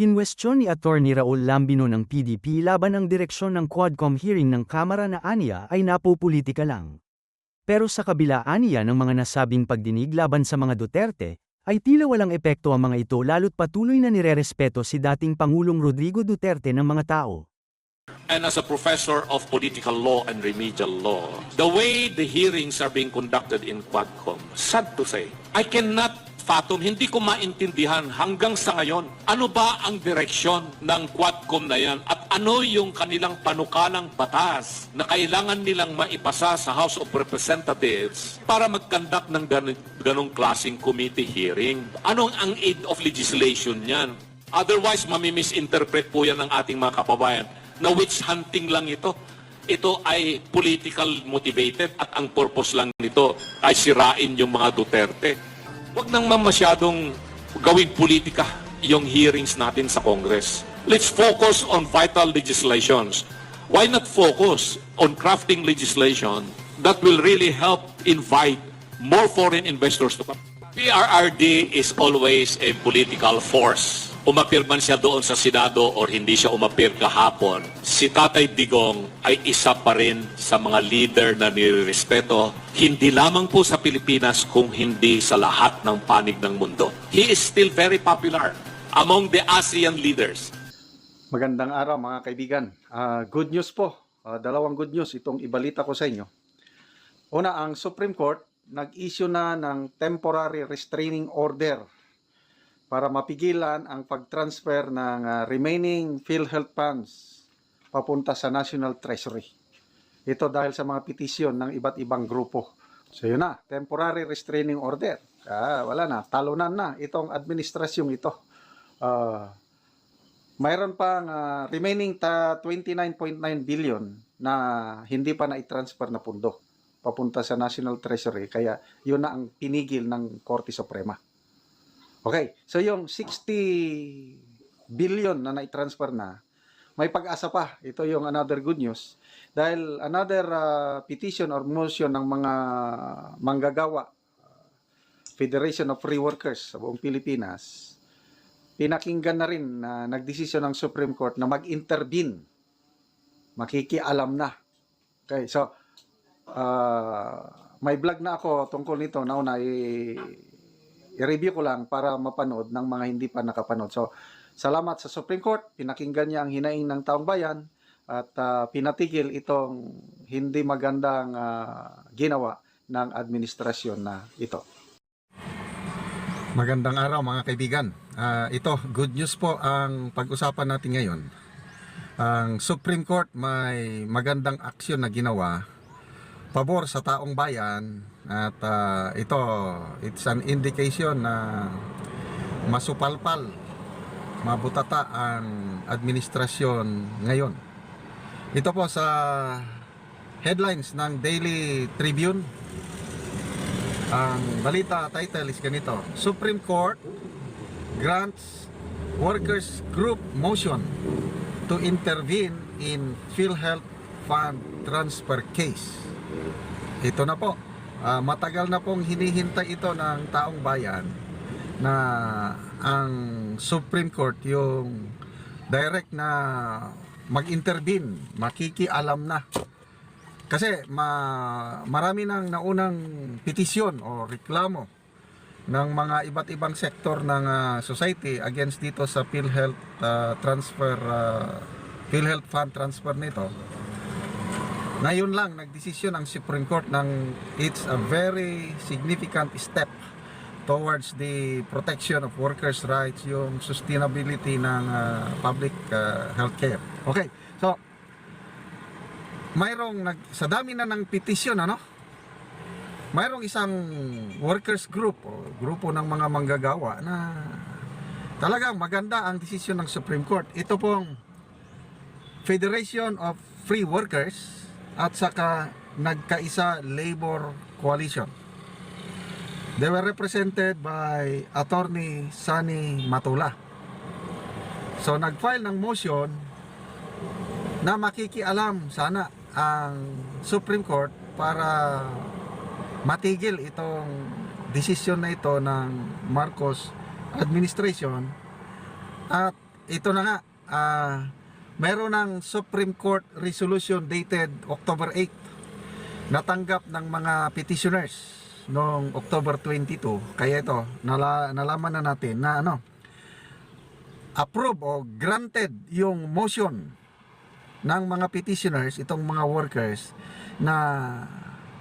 Kinwestiyon ni Attorney Raul Lambino ng PDP laban ang direksyon ng Quadcom hearing ng Kamara na aniya ay napopolitika lang. Pero sa kabila aniya ng mga nasabing pagdinig laban sa mga Duterte, ay tila walang epekto ang mga ito lalo't patuloy na nirerespeto si dating Pangulong Rodrigo Duterte ng mga tao. And as a professor of political law and remedial law, the way the hearings are being conducted in Quadcom, sad to say, I cannot fathom, hindi ko maintindihan hanggang sa ngayon, ano ba ang direksyon ng Quadcom na yan at ano yung kanilang panukalang batas na kailangan nilang maipasa sa House of Representatives para mag-conduct ng ganong klaseng committee hearing. Anong ang aid of legislation yan? Otherwise, mamimisinterpret po yan ng ating mga kababayan na witch hunting lang ito. Ito ay political motivated at ang purpose lang nito ay sirain yung mga Duterte. Huwag nang masyadong gawing politika yung hearings natin sa Congress. Let's focus on vital legislations. Why not focus on crafting legislation that will really help invite more foreign investors to come? PRRD is always a political force. Umapir man siya doon sa Senado o hindi siya umapir kahapon, si Tatay Digong ay isa pa rin sa mga leader na nirerespeto, hindi lamang po sa Pilipinas kung hindi sa lahat ng panig ng mundo. He is still very popular among the ASEAN leaders. Magandang araw mga kaibigan. Good news po. Dalawang good news itong ibalita ko sa inyo. Una, ang Supreme Court nag-issue na ng temporary restraining order para mapigilan ang pag-transfer ng remaining PhilHealth funds papunta sa National Treasury. Ito dahil sa mga petisyon ng iba't ibang grupo. So yun na, temporary restraining order. Wala na, talunan na itong administrasyong ito. Mayroon pang remaining 29.9 billion na hindi pa na-transfer na pundo papunta sa National Treasury. Kaya yun na ang pinigil ng Korte Suprema. Okay, so yung 60 billion na na-transfer na, may pag-asa pa. Ito yung another good news. Dahil another petition or motion ng mga manggagawa, Federation of Free Workers sa buong Pilipinas, pinakinggan na rin na nagdesisyon ng Supreme Court na mag-intervene. Makikialam na. Okay, so may vlog na ako tungkol nito. Nauna, i-review ko lang para mapanood ng mga hindi pa nakapanood. So, salamat sa Supreme Court. Pinakinggan niya ang hinaing ng taong bayan at pinatigil itong hindi magandang ginawa ng administrasyon na ito. Magandang araw mga kaibigan. Ito, good news po ang pag-usapan natin ngayon. Ang Supreme Court may magandang aksyon na ginawa pabor sa taong bayan. At it's an indication na masupalpal, mabutata ang administrasyon ngayon. Ito po sa headlines ng Daily Tribune. Ang balita title is ganito: Supreme Court grants workers group motion to intervene in PhilHealth Fund transfer case. Ito na po. Matagal na pong hinihintay ito ng taong bayan na ang Supreme Court yung direct na mag-intervene, makikialam na. Kasi marami nang naunang petisyon o reklamo ng mga iba't ibang sektor ng society against dito sa PhilHealth PhilHealth Fund transfer nito. Ngayon lang nagdesisyon ang Supreme Court ng it's a very significant step towards the protection of workers' rights, yung sustainability ng public healthcare. Okay, so mayroong sa dami na ng petisyon, mayroong isang workers group o grupo ng mga manggagawa na talagang maganda ang desisyon ng Supreme Court. Ito pong Federation of Free Workers at saka nagkaisa Labor Coalition. They were represented by Attorney Sunny Matula. So nag-file ng motion na makikialam sana ang Supreme Court para matigil itong desisyon na ito ng Marcos administration at ito na nga, meron ng Supreme Court resolution dated October 8, natanggap ng mga petitioners noong October 22. Kaya ito, nalaman na natin na approve o granted yung motion ng mga petitioners, itong mga workers, na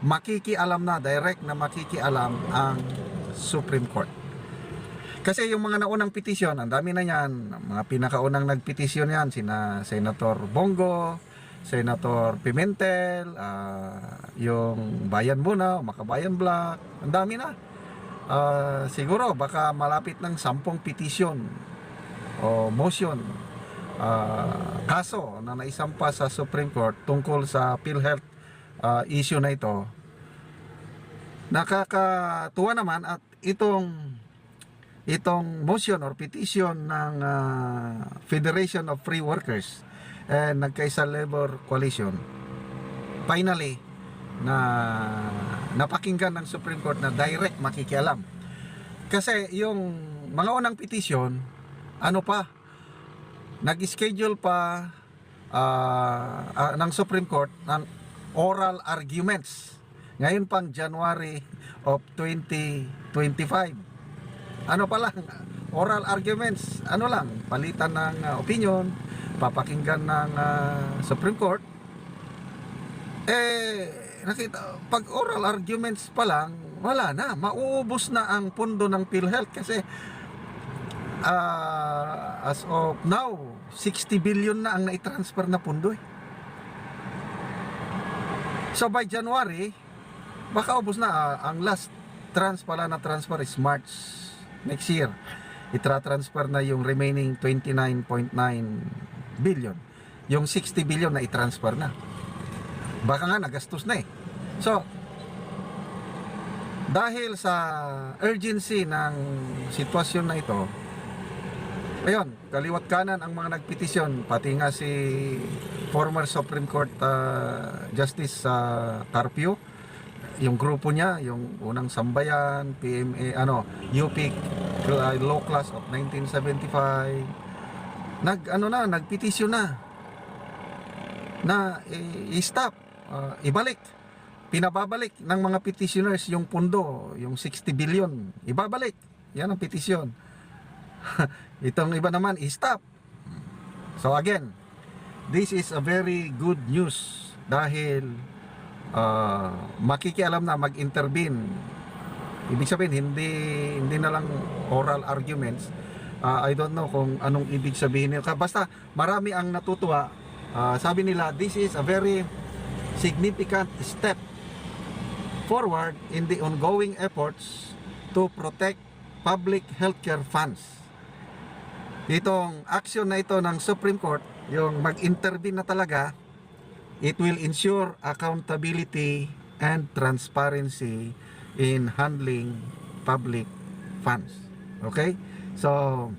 makikialam na, direct na makikialam ang Supreme Court. Kasi yung mga naunang petisyon, ang dami na yan, mga pinakaunang nagpetisyon yan, sina Senator Bongo, Senator Pimentel, yung Bayan Muna, Makabayan Black, ang dami na. Siguro baka malapit ng 10 petisyon o motion, kaso na naisampa sa Supreme Court tungkol sa PhilHealth issue na ito. Nakakatuwa naman at itong motion or petition ng Federation of Free Workers and Nagkaisa Labor Coalition, finally na napakinggan ng Supreme Court na direct makikialam. Kasi yung mga unang petition, nag-schedule pa ng Supreme Court ng oral arguments. Ngayon pang January of 2025. Oral arguments, palitan ng opinion, papakinggan ng Supreme Court. Nakita, pag oral arguments pa lang, wala na, mauubos na ang pondo ng PhilHealth kasi as of now, 60 billion na ang naitransfer na pondo eh. So by January, baka ubos na. Ang last transfer is March next year. Itra-transfer na yung remaining 29.9 billion. Yung 60 billion na i-transfer na. Baka nga nagastos na eh. So, dahil sa urgency ng sitwasyon na ito, ayun, kaliwat kanan ang mga nagpetisyon, pati nga si former Supreme Court Justice Carpio, yung grupo niya, yung unang sambayan, PMA, UP Law Class of 1975, nagpetisyon na i-stop, ibalik, pinababalik ng mga petitioners yung pundo, yung 60 billion, ibabalik. Yan ang petisyon. Itong iba naman, i-stop. So again, this is a very good news dahil makikialam na, mag-intervene. Ibig sabihin, hindi na lang oral arguments. I don't know kung anong ibig sabihin nila. Basta marami ang natutuwa. Sabi nila, this is a very significant step forward in the ongoing efforts to protect public healthcare funds. Itong action na ito ng Supreme Court, yung mag-intervene na talaga, it will ensure accountability and transparency in handling public funds. Okay? So,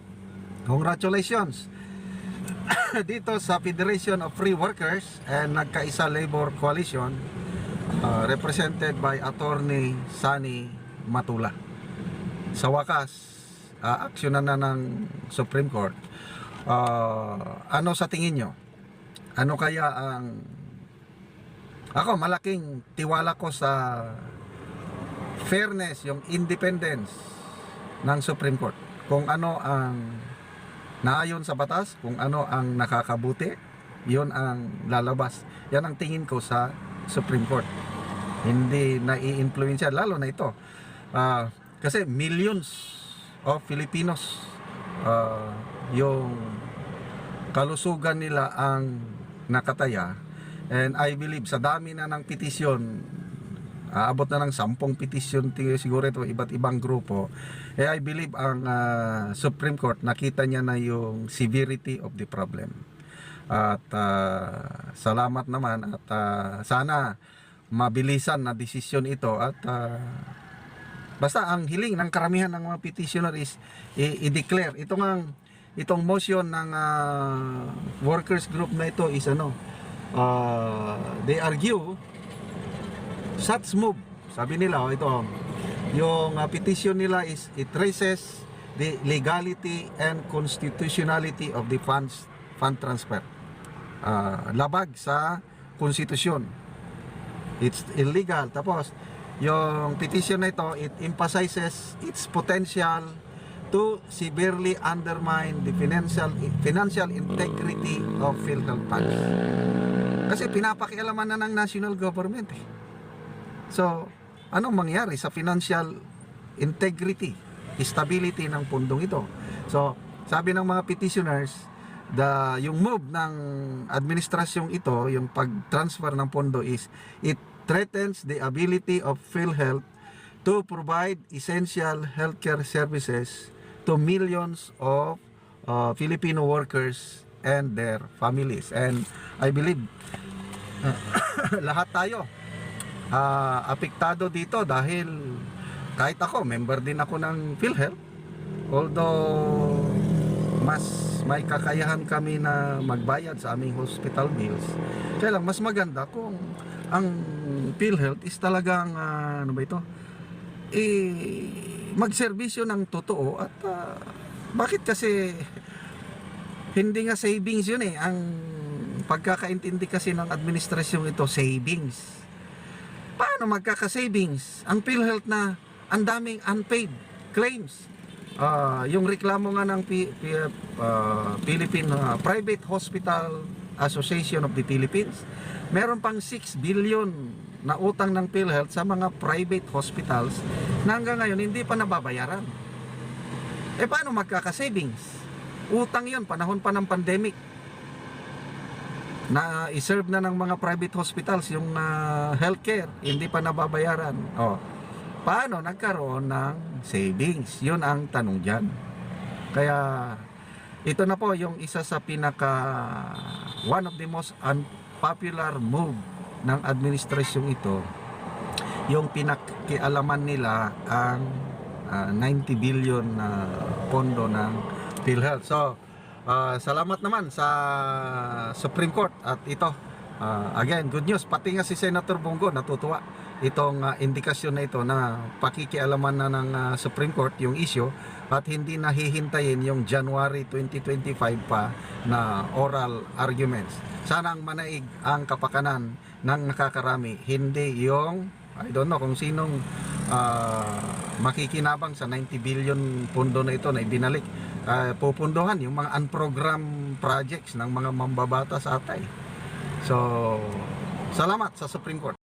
congratulations dito sa Federation of Free Workers and Nagkaisa Labor Coalition, represented by Attorney Sunny Matula. Sa wakas, aksyonan na ng Supreme Court. Ano sa tingin nyo? Ano kaya ang... Ako, malaking tiwala ko sa fairness, yung independence ng Supreme Court. Kung ano ang naayon sa batas, kung ano ang nakakabuti, yun ang lalabas. Yan ang tingin ko sa Supreme Court. Hindi nai-influensya, lalo na ito. Kasi millions of Filipinos, yung kalusugan nila ang nakataya. And I believe sa dami na ng petisyon, aabot na ng 10 petisyon siguro ito, iba't ibang grupo, I believe ang Supreme Court nakita niya na yung severity of the problem. At salamat naman at sana mabilisan na desisyon ito at basta ang hiling ng karamihan ng mga petitioner is i-declare itong motion ng workers group na ito is they argue such move, sabi nila ito yung petition nila is it raises the legality and constitutionality of the fund transfer. Labag sa konstitusyon. It's illegal. Tapos, yung petition na ito, it emphasizes its potential to severely undermine the financial integrity of PhilHealth funds. Kasi pinapakialaman na ng national government eh. So, anong mangyari sa financial integrity, stability ng pundong ito? So, sabi ng mga petitioners, yung move ng administrasyong ito, yung pag-transfer ng pondo is, it threatens the ability of PhilHealth to provide essential healthcare services to millions of Filipino workers and their families. And I believe lahat tayo apektado dito dahil kahit ako, member din ako ng PhilHealth, although mas may kakayahan kami na magbayad sa aming hospital bills. Kaya lang, mas maganda kung ang PhilHealth is talagang, ano ba ito? Magserbisyo ng totoo at bakit kasi hindi nga savings yun eh. Ang pagkakaintindi kasi ng administrasyong ito, savings. Paano magkaka-savings? Ang PhilHealth na ang daming unpaid claims. Yung reklamo nga ng Philippine Private Hospital Association of the Philippines, meron pang 6 billion na utang ng PhilHealth sa mga private hospitals na hanggang ngayon hindi pa nababayaran. Paano magkaka-savings? Utang yun, panahon pa ng pandemic, na iserve na ng mga private hospitals yung healthcare, hindi pa nababayaran. Paano nagkaroon ng savings? Yun ang tanong dyan. Kaya ito na po yung isa sa one of the most unpopular move ng administrasyong ito, yung pinakialaman nila ang 90 billion na pondo ng PhilHealth. So, salamat naman sa Supreme Court at ito, again, good news. Pati nga si Senator Bongo natutuwa itong indikasyon na ito na pakikialaman na ng Supreme Court yung issue at hindi nahihintayin yung January 2025 pa na oral arguments. Sana ang manaig ang kapakanan ng nakakarami, hindi yung I don't know kung sinong makikinabang sa 90 billion pondo na ito na ibinalik. Pupundohan yung mga unprogrammed projects ng mga mambabatas atay. So, salamat sa Supreme Court.